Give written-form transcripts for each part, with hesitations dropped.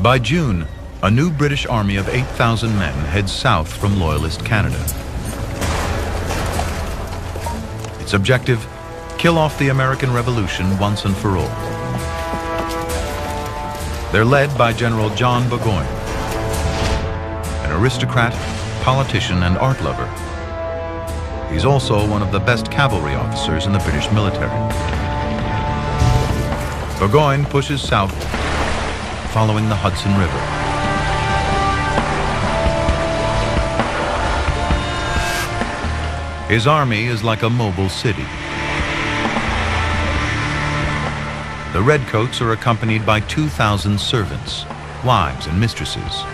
By June, a new British army of 8,000 men heads south from Loyalist Canada. Its objective, kill off the American Revolution once and for all. They're led by General John Burgoyne, an aristocrat, politician, and art lover. He's also one of the best cavalry officers in the British military. Burgoyne pushes south, following the Hudson River. His army is like a mobile city. The Redcoats are accompanied by 2,000 servants, wives, and mistresses.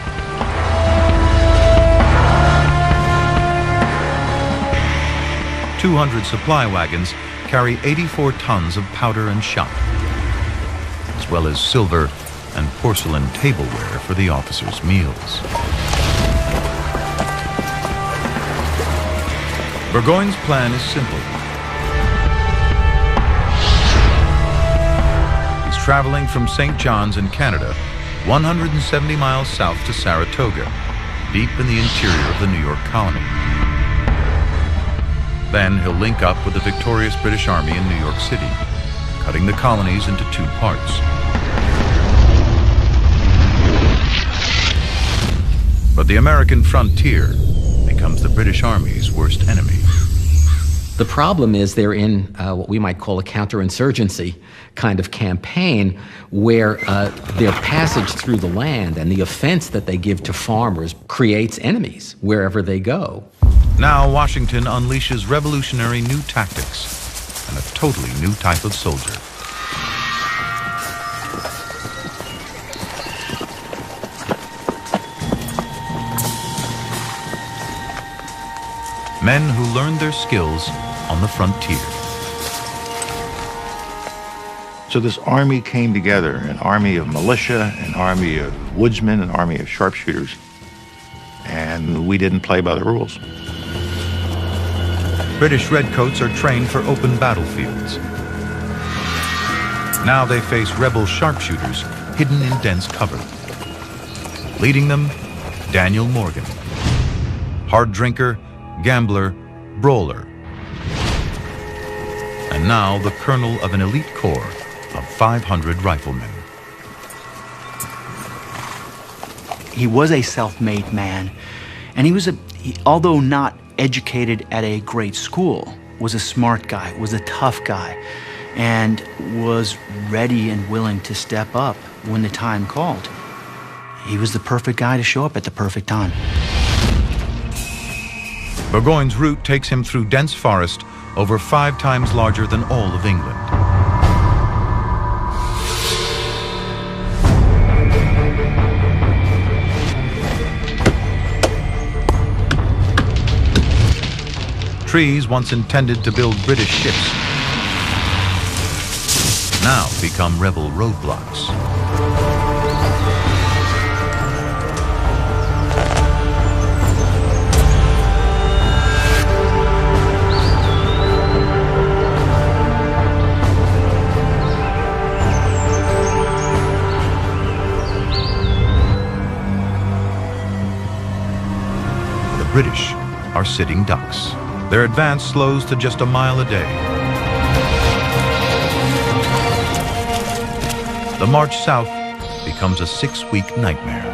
"200 supply wagons carry 84 tons of powder and shot, as well as silver and porcelain tableware for the officers' meals." Burgoyne's plan is simple. He's traveling from St. John's in Canada, 170 miles south to Saratoga, deep in the interior of the New York colony. Then he'll link up with the victorious British Army in New York City, cutting the colonies into two parts. But the American frontier becomes the British Army's worst enemy. The problem is they're in what we might call a counterinsurgency kind of campaign, where their passage through the land and the offense that they give to farmers creates enemies wherever they go. Now Washington unleashes revolutionary new tactics and a totally new type of soldier. Men who learned their skills on the frontier. So this army came together, an army of militia, an army of woodsmen, an army of sharpshooters, and we didn't play by the rules. British Redcoats are trained for open battlefields. Now they face rebel sharpshooters hidden in dense cover. Leading them, Daniel Morgan, hard drinker, gambler, brawler, and now the colonel of an elite corps of 500 riflemen. He was a self-made man, and although not educated at a great school, was a smart guy, was a tough guy, and was ready and willing to step up when the time called. He was the perfect guy to show up at the perfect time. Burgoyne's route takes him through dense forest over 5 times larger than all of England. Trees once intended to build British ships now become rebel roadblocks. The British are sitting ducks. Their advance slows to just a mile a day. The march south becomes a 6-week nightmare.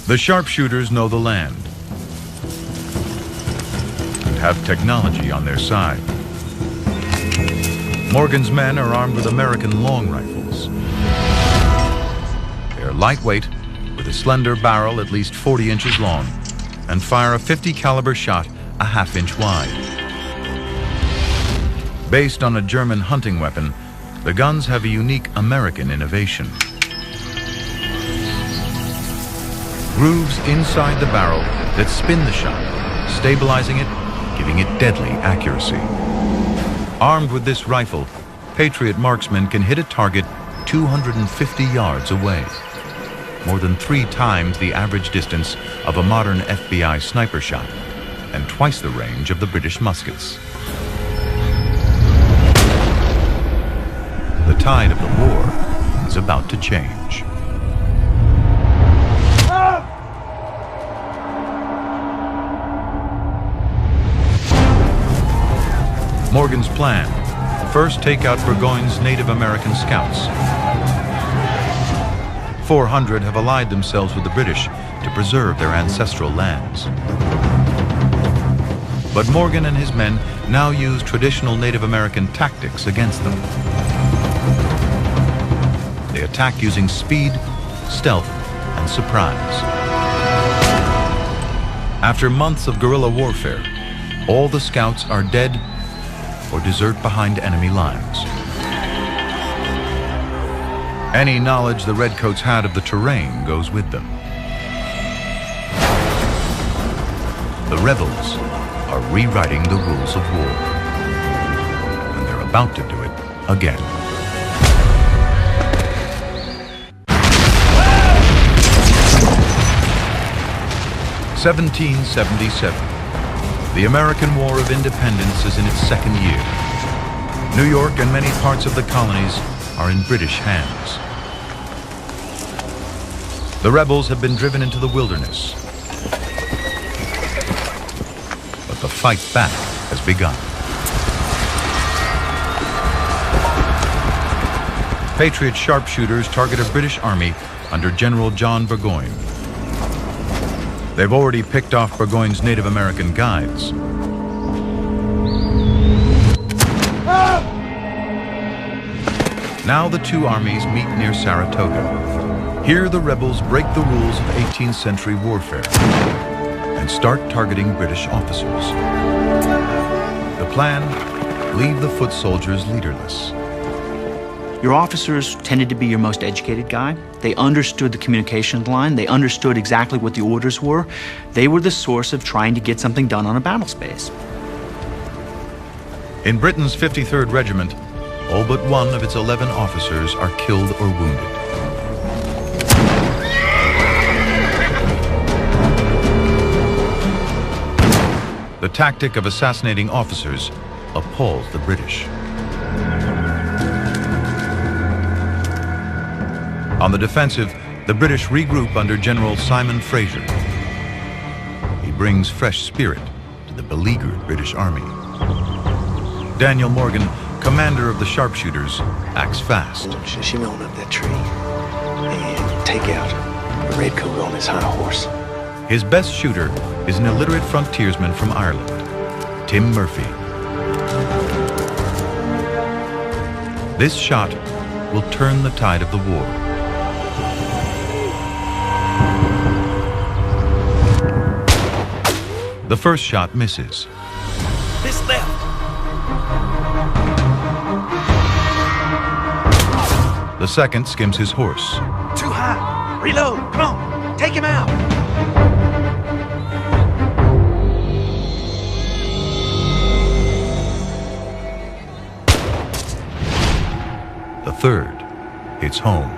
The sharpshooters know the land and have technology on their side. Morgan's men are armed with American long rifles. They are lightweight, with a slender barrel at least 40 inches long, and fire a .50 caliber shot a half-inch wide. Based on a German hunting weapon, the guns have a unique American innovation. Grooves inside the barrel that spin the shot, stabilizing it, giving it deadly accuracy. Armed with this rifle, Patriot marksmen can hit a target 250 yards away, more than 3 times the average distance of a modern FBI sniper shot, and twice the range of the British muskets. The tide of the war is about to change. Morgan's plan: first take out Burgoyne's Native American scouts. 400 have allied themselves with the British to preserve their ancestral lands. But Morgan and his men now use traditional Native American tactics against them. They attack using speed, stealth, and surprise. After months of guerrilla warfare, all the scouts are dead or desert behind enemy lines. Any knowledge the Redcoats had of the terrain goes with them. The rebels are rewriting the rules of war, and they're about to do it again. (1777). The American War of Independence is in its second year. New York and many parts of the colonies are in British hands. The rebels have been driven into the wilderness, but the fight back has begun. Patriot sharpshooters target a British army under General John Burgoyne. They've already picked off Burgoyne's Native American guides. Now the two armies meet near Saratoga. Here the rebels break the rules of 18th century warfare and start targeting British officers. The plan: leave the foot soldiers leaderless. Your officers tended to be your most educated guy. They understood the communication line. They understood exactly what the orders were. They were the source of trying to get something done on a battle space. In Britain's 53rd Regiment, all but one of its 11 officers are killed or wounded. The tactic of assassinating officers appalls the British. On the defensive, the British regroup under General Simon Fraser. He brings fresh spirit to the beleaguered British Army. Daniel Morgan, commander of the sharpshooters, acts fast. She mount up that tree and take out a redcoat on his high horse. His best shooter is an illiterate frontiersman from Ireland, Tim Murphy. This shot will turn the tide of the war. The first shot misses. This left. The second skims his horse. Too high. Reload. Come on. Take him out. The third hits home.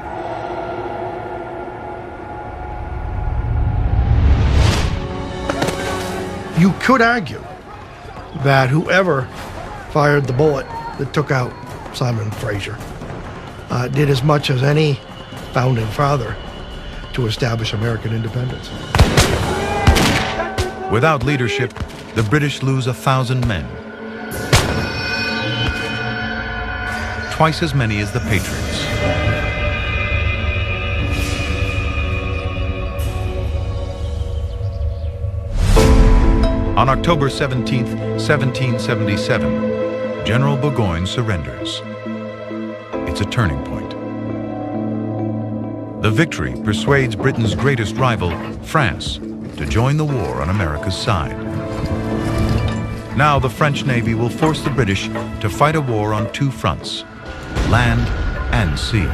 You could argue that whoever fired the bullet that took out Simon Fraser did as much as any founding father to establish American independence. Without leadership, the British lose 1,000 men. Twice as many as the Patriots. On October 17th, 1777, General Burgoyne surrenders. It's a turning point. The victory persuades Britain's greatest rival, France, to join the war on America's side. Now the French Navy will force the British to fight a war on two fronts, land and sea.